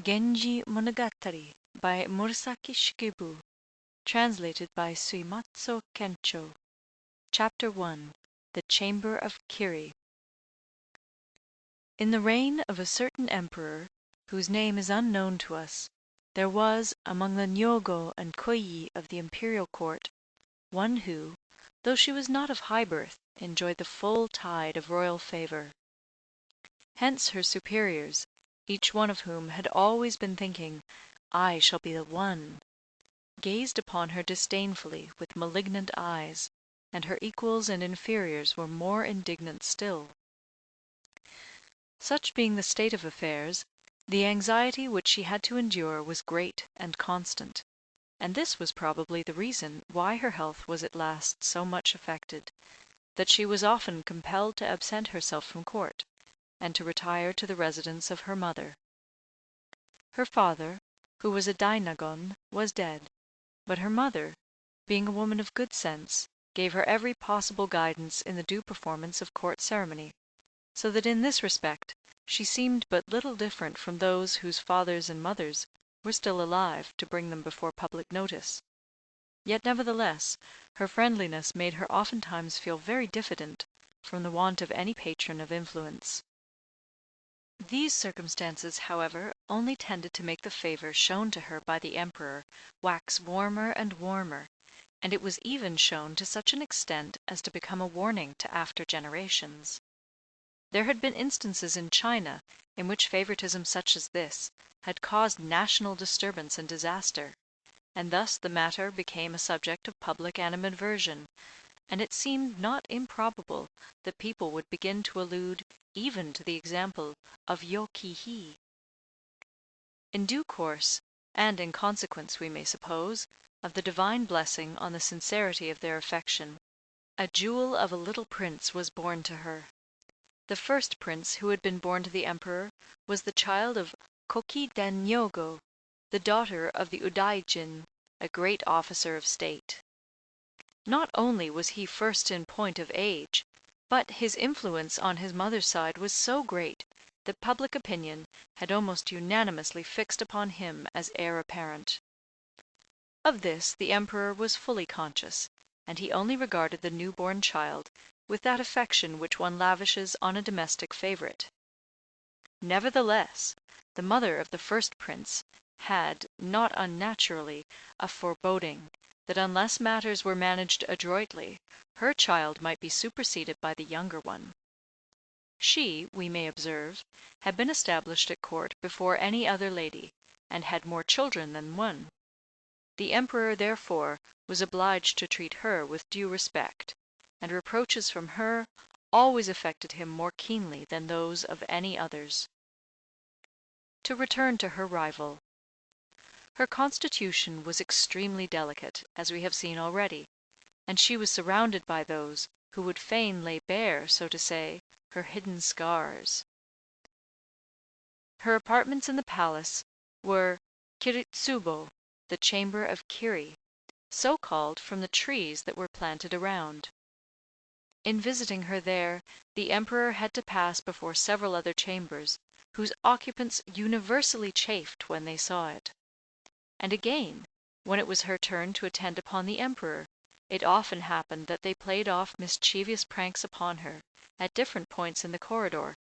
Genji Monogatari by Murasaki Shikibu, translated by Suimatsu Kencho. Chapter 1. The Chamber of Kiri. In the reign of a certain emperor, whose name is unknown to us, there was, among the Nyogo and Koyi of the imperial court, one who, though she was not of high birth, enjoyed the full tide of royal favor. Hence her superiors, each one of whom had always been thinking, "I shall be the one," gazed upon her disdainfully with malignant eyes, and her equals and inferiors were more indignant still. Such being the state of affairs, the anxiety which she had to endure was great and constant, and this was probably the reason why her health was at last so much affected, that she was often compelled to absent herself from court, and to retire to the residence of her mother. Her father, who was a dainagon, was dead, but her mother, being a woman of good sense, gave her every possible guidance in the due performance of court ceremony, so that in this respect she seemed but little different from those whose fathers and mothers were still alive to bring them before public notice. Yet nevertheless her friendliness made her oftentimes feel very diffident from the want of any patron of influence. These circumstances, however, only tended to make the favour shown to her by the Emperor wax warmer and warmer, and it was even shown to such an extent as to become a warning to after generations. There had been instances in China in which favoritism such as this had caused national disturbance and disaster, and thus the matter became a subject of public animadversion, and it seemed not improbable that people would begin to allude even to the example of Yoki-hi. In due course, and in consequence, we may suppose, of the divine blessing on the sincerity of their affection, a jewel of a little prince was born to her. The first prince who had been born to the Emperor was the child of Koki den Nyogo, the daughter of the Udaijin, a great officer of state. Not only was he first in point of age, but his influence on his mother's side was so great that public opinion had almost unanimously fixed upon him as heir apparent. Of this the Emperor was fully conscious, and he only regarded the new-born child with that affection which one lavishes on a domestic favourite. Nevertheless, the mother of the first prince had, not unnaturally, a foreboding that unless matters were managed adroitly, her child might be superseded by the younger one. She, we may observe, had been established at court before any other lady, and had more children than one. The Emperor, therefore, was obliged to treat her with due respect, and reproaches from her always affected him more keenly than those of any others. To return to her rival. Her constitution was extremely delicate, as we have seen already, and she was surrounded by those who would fain lay bare, so to say, her hidden scars. Her apartments in the palace were Kiritsubo, the chamber of Kiri, so called from the trees that were planted around. In visiting her there, the Emperor had to pass before several other chambers, whose occupants universally chafed when they saw it. And again, when it was her turn to attend upon the Emperor, it often happened that they played off mischievous pranks upon her, at different points in the corridor,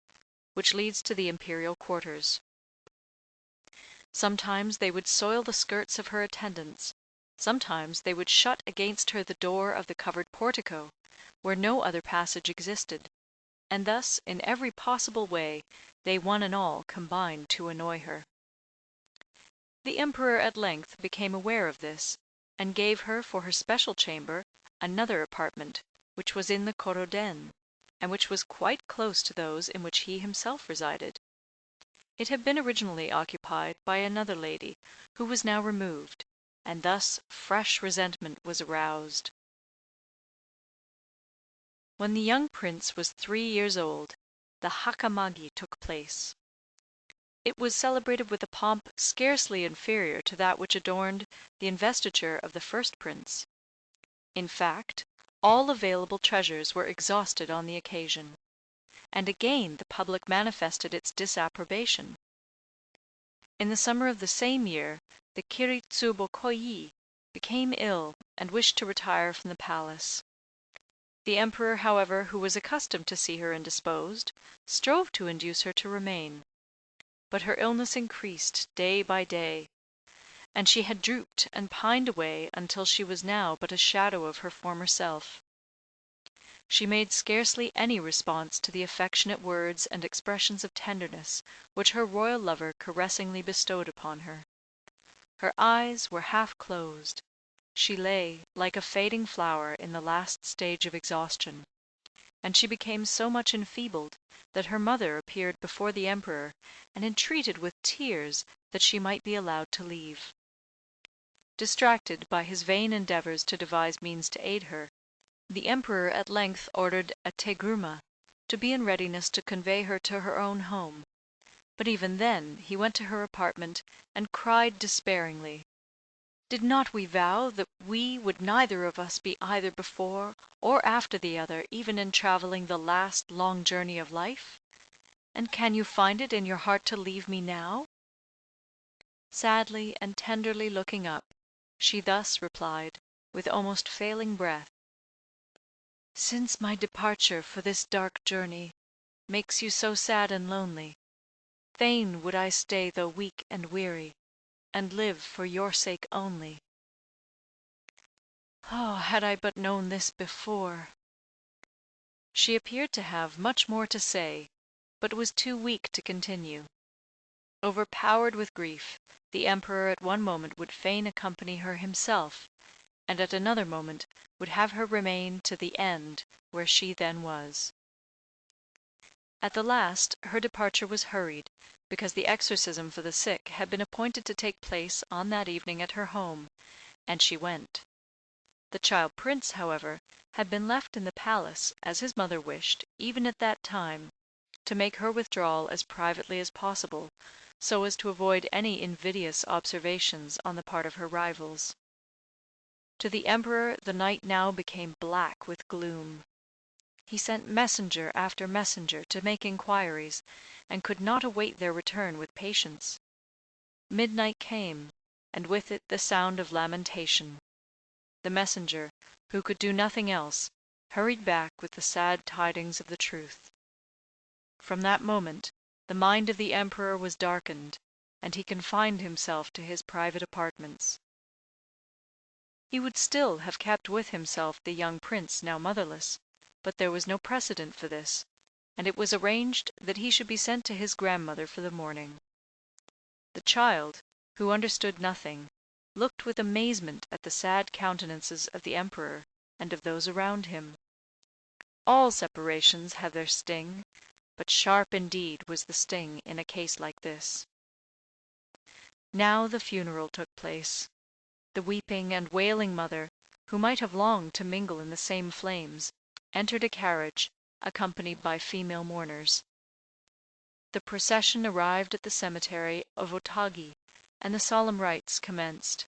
which leads to the imperial quarters. Sometimes they would soil the skirts of her attendants, sometimes they would shut against her the door of the covered portico, where no other passage existed, and thus in every possible way they one and all combined to annoy her. The Emperor at length became aware of this, and gave her for her special chamber another apartment, which was in the Koroden, and which was quite close to those in which he himself resided. It had been originally occupied by another lady, who was now removed, and thus fresh resentment was aroused. When the young prince was 3 years old, the Hakamagi took place. It was celebrated with a pomp scarcely inferior to that which adorned the investiture of the first prince. In fact, all available treasures were exhausted on the occasion, and again the public manifested its disapprobation. In the summer of the same year the Kiri Tsubo Koyi became ill and wished to retire from the palace. The Emperor, however, who was accustomed to see her indisposed, strove to induce her to remain. But her illness increased day by day, and she had drooped and pined away until she was now but a shadow of her former self. She made scarcely any response to the affectionate words and expressions of tenderness which her royal lover caressingly bestowed upon her. Her eyes were half closed; she lay, like a fading flower, in the last stage of exhaustion, and she became so much enfeebled that her mother appeared before the Emperor and entreated with tears that she might be allowed to leave. Distracted by his vain endeavours to devise means to aid her, the Emperor at length ordered a Teguruma to be in readiness to convey her to her own home; but even then he went to her apartment and cried despairingly, "Did not we vow that we would neither of us be either before or after the other even in travelling the last long journey of life? And can you find it in your heart to leave me now?" Sadly and tenderly looking up, she thus replied, with almost failing breath: "Since my departure for this dark journey makes you so sad and lonely, fain would I stay though weak and weary, and live for your sake only. Oh, had I but known this before!" She appeared to have much more to say, but was too weak to continue. Overpowered with grief, the Emperor at one moment would fain accompany her himself, and at another moment would have her remain to the end where she then was. At the last her departure was hurried, because the exorcism for the sick had been appointed to take place on that evening at her home, and she went. The child Prince, however, had been left in the palace, as his mother wished, even at that time, to make her withdrawal as privately as possible, so as to avoid any invidious observations on the part of her rivals. To the Emperor the night now became black with gloom. He sent messenger after messenger to make inquiries, and could not await their return with patience. Midnight came, and with it the sound of lamentation. The messenger, who could do nothing else, hurried back with the sad tidings of the truth. From that moment the mind of the Emperor was darkened, and he confined himself to his private apartments. He would still have kept with himself the young Prince now motherless, but there was no precedent for this, and it was arranged that he should be sent to his grandmother for the morning. The child, who understood nothing, looked with amazement at the sad countenances of the Emperor and of those around him. All separations have their sting, but sharp indeed was the sting in a case like this. Now the funeral took place. The weeping and wailing mother, who might have longed to mingle in the same flames, entered a carriage, accompanied by female mourners. The procession arrived at the cemetery of Otagi, and the solemn rites commenced.